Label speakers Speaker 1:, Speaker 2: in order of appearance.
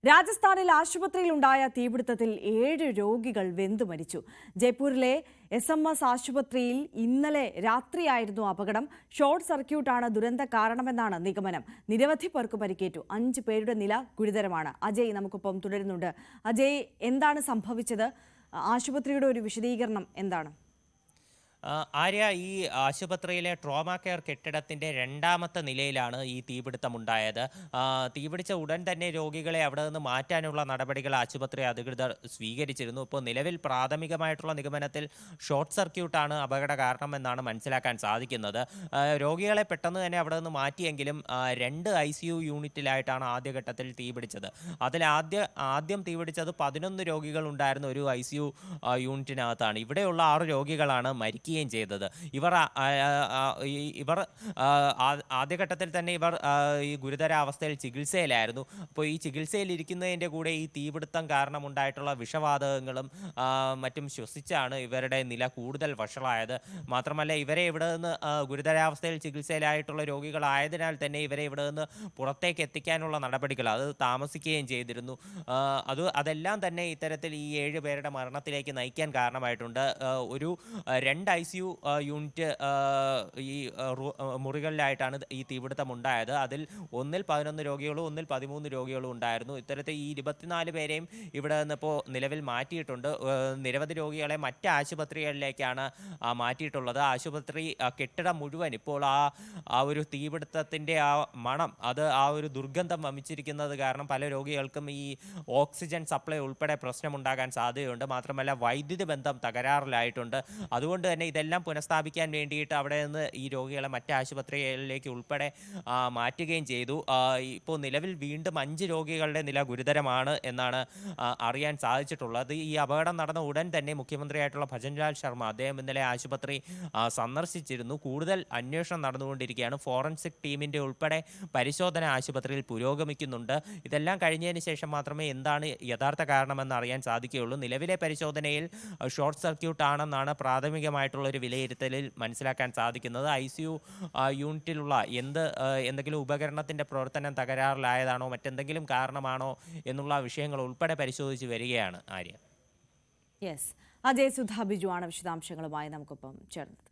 Speaker 1: രാജസ്ഥാനിൽ ആശുപത്രിയിലുണ്ടായ തീപിടുത്തത്തിൽ 7 രോഗികൾ വെന്തു മരിച്ചു. ജയ്പൂരിലെ SMS ആശുപത്രിയിൽ ഇന്നലെ രാത്രിയായിരുന്നു അപകടം. ഷോർട്ട് സർക്യൂട്ടാണ് ദുരന്ത കാരണമെന്നാണ് നിഗമനം. നിരവധി പേർക്ക് പരിക്കേറ്റു. 5 പേരുടെ നില ഗുരുതരമാണ്. അജയ് നമുക്കൊപ്പം തുടരുന്നുണ്ട്. അജയ്, എന്താണ് സംഭവിച്ചത്? ആശുപത്രിയുടെ ഒരു വിശദീകരണം എന്താണ്?
Speaker 2: ആര്യ, ഈ ആശുപത്രിയിലെ ട്രോമ കെയർ കെട്ടിടത്തിൻ്റെ 2ാമത്തെ നിലയിലാണ് ഈ തീപിടുത്തമുണ്ടായത്. തീപിടിച്ച ഉടൻ തന്നെ രോഗികളെ അവിടെ നിന്ന് മാറ്റാനുള്ള നടപടികൾ ആശുപത്രി അധികൃതർ സ്വീകരിച്ചിരുന്നു. ഇപ്പോൾ നിലവിൽ പ്രാഥമികമായിട്ടുള്ള നിഗമനത്തിൽ ഷോർട്ട് സർക്യൂട്ടാണ് അപകട കാരണമെന്നാണ് മനസ്സിലാക്കാൻ സാധിക്കുന്നത്. രോഗികളെ പെട്ടെന്ന് തന്നെ അവിടെ നിന്ന് മാറ്റിയെങ്കിലും 2 ICU യൂണിറ്റിലായിട്ടാണ് ആദ്യഘട്ടത്തിൽ തീപിടിച്ചത്. അതിൽ ആദ്യം തീപിടിച്ചത് 11 രോഗികൾ ഉണ്ടായിരുന്ന ഒരു ICU യൂണിറ്റിനകത്താണ്. ഇവിടെയുള്ള 6 രോഗികളാണ് മരിക്കുകയും ചെയ്തത്. ഇവർ ആദ്യഘട്ടത്തിൽ തന്നെ ഈ ഗുരുതരാവസ്ഥയിൽ ചികിത്സയിലായിരുന്നു. അപ്പോൾ ഈ ചികിത്സയിലിരിക്കുന്നതിൻ്റെ കൂടെ ഈ തീപിടുത്തം കാരണമുണ്ടായിട്ടുള്ള വിഷവാതകങ്ങളും മറ്റും ശ്വസിച്ചാണ് ഇവരുടെ നില കൂടുതൽ വഷളായത്. മാത്രമല്ല, ഇവരെ ഇവിടെ നിന്ന് ഗുരുതരാവസ്ഥയിൽ ചികിത്സയിലായിട്ടുള്ള രോഗികളായതിനാൽ തന്നെ ഇവരെ ഇവിടെ നിന്ന് പുറത്തേക്ക് എത്തിക്കാനുള്ള നടപടികൾ അത് താമസിക്കുകയും ചെയ്തിരുന്നു. അതെല്ലാം തന്നെ ഇത്തരത്തിൽ ഈ 7 പേരുടെ മരണത്തിലേക്ക് നയിക്കാൻ കാരണമായിട്ടുണ്ട്. ഒരു 2 ICU യൂണിറ്റ് ഈ മുറികളിലായിട്ടാണ് ഈ തീപിടുത്തം ഉണ്ടായത്. അതിൽ ഒന്നിൽ 11 രോഗികളും ഒന്നിൽ 13 രോഗികളും ഉണ്ടായിരുന്നു. ഇത്തരത്തിൽ ഈ 24 പേരെയും ഇവിടെ നിന്നിപ്പോൾ നിലവിൽ മാറ്റിയിട്ടുണ്ട്. നിരവധി രോഗികളെ മറ്റ് ആശുപത്രികളിലേക്കാണ് മാറ്റിയിട്ടുള്ളത്. ആശുപത്രി കെട്ടിടം മുഴുവൻ ഇപ്പോൾ ആ ഒരു തീപിടുത്തത്തിൻ്റെ ആ മണം, ആ ഒരു ദുർഗന്ധം വമിച്ചിരിക്കുന്നത് കാരണം പല രോഗികൾക്കും ഈ ഓക്സിജൻ സപ്ലൈ ഉൾപ്പെടെ പ്രശ്നമുണ്ടാകാൻ സാധ്യതയുണ്ട്. മാത്രമല്ല, വൈദ്യുതി ബന്ധം തകരാറിലായിട്ടുണ്ട്. അതുകൊണ്ട് തന്നെ ഇതെല്ലാം പുനഃസ്ഥാപിക്കാൻ വേണ്ടിയിട്ട് അവിടെ നിന്ന് ഈ രോഗികളെ മറ്റ് ആശുപത്രികളിലേക്ക് ഉൾപ്പെടെ മാറ്റുകയും ചെയ്തു. ഇപ്പോൾ നിലവിൽ വീണ്ടും 5 രോഗികളുടെ നില ഗുരുതരമാണ് എന്നാണ് അറിയാൻ സാധിച്ചിട്ടുള്ളത്. ഈ അപകടം നടന്ന ഉടൻ തന്നെ മുഖ്യമന്ത്രിയായിട്ടുള്ള ഭജൻലാൽ ശർമ്മ അദ്ദേഹം ഇന്നലെ ആശുപത്രി സന്ദർശിച്ചിരുന്നു. കൂടുതൽ അന്വേഷണം നടന്നുകൊണ്ടിരിക്കുകയാണ്. ഫോറൻസിക് ടീമിൻ്റെ ഉൾപ്പെടെ പരിശോധന ആശുപത്രിയിൽ പുരോഗമിക്കുന്നുണ്ട്. ഇതെല്ലാം കഴിഞ്ഞതിന് ശേഷം മാത്രമേ എന്താണ് യഥാർത്ഥ കാരണമെന്ന് അറിയാൻ സാധിക്കുകയുള്ളൂ. നിലവിലെ പരിശോധനയിൽ ഷോർട്ട് സർക്യൂട്ട് ആണെന്നാണ് പ്രാഥമികമായിട്ടുള്ള ഒരു വിലയിരുത്തലിൽ മനസ്സിലാക്കാൻ സാധിക്കുന്നത്. ICU യൂണിറ്റിലുള്ള എന്തെങ്കിലും ഉപകരണത്തിൻ്റെ പ്രവർത്തനം തകരാറിലായതാണോ മറ്റെന്തെങ്കിലും കാരണമാണോ എന്നുള്ള വിഷയങ്ങൾ ഉൾപ്പെടെ പരിശോധിച്ച് വരികയാണ്. ആര്യ.
Speaker 1: യെസ്, അജയ് സുധാ ബിജു ആണ് വിശദാംശങ്ങളുമായി നമുക്കൊപ്പം ചേർന്നത്.